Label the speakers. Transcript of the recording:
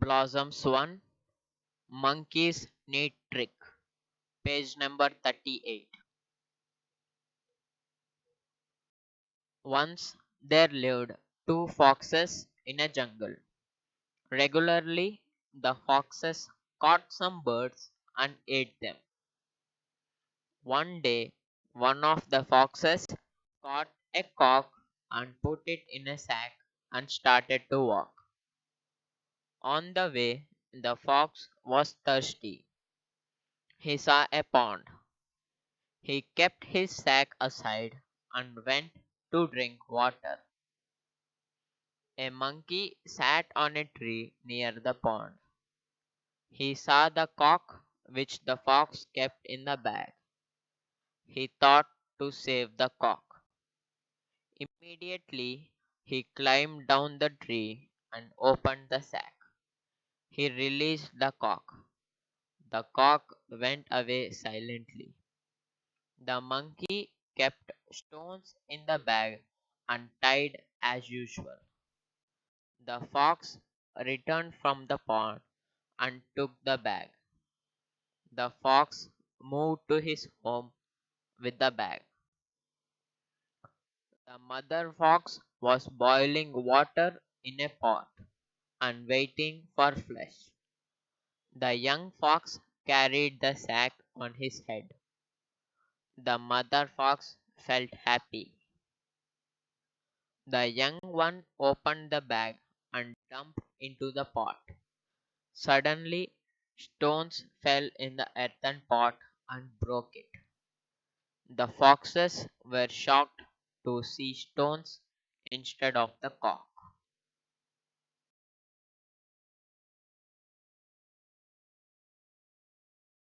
Speaker 1: Blossoms-1, Monkey's Neat Trick, page number 38. Once there lived two foxes in a jungle. Regularly, the foxes caught some birds and ate them. One day, one of the foxes caught a cock and put it in a sack and started to walk. On the way, the fox was thirsty. He saw a pond. He kept his sack aside and went to drink water. A monkey sat on a tree near the pond. He saw the cock which the fox kept in the bag. He thought to save the cock. Immediately he climbed down the tree and opened the sack. He released the cock. The cock went away silently. The monkey kept stones in the bag and tied as usual. The fox returned from the pond and took the bag. The fox moved to his home with the bag. The mother fox was boiling water in a pot and waiting for flesh. The young fox carried the sack on his head. The mother fox felt happy. The young one opened the bag and jumped into the pot. Suddenly, stones fell in the earthen pot and broke it. The foxes were shocked to see stones instead of the cock.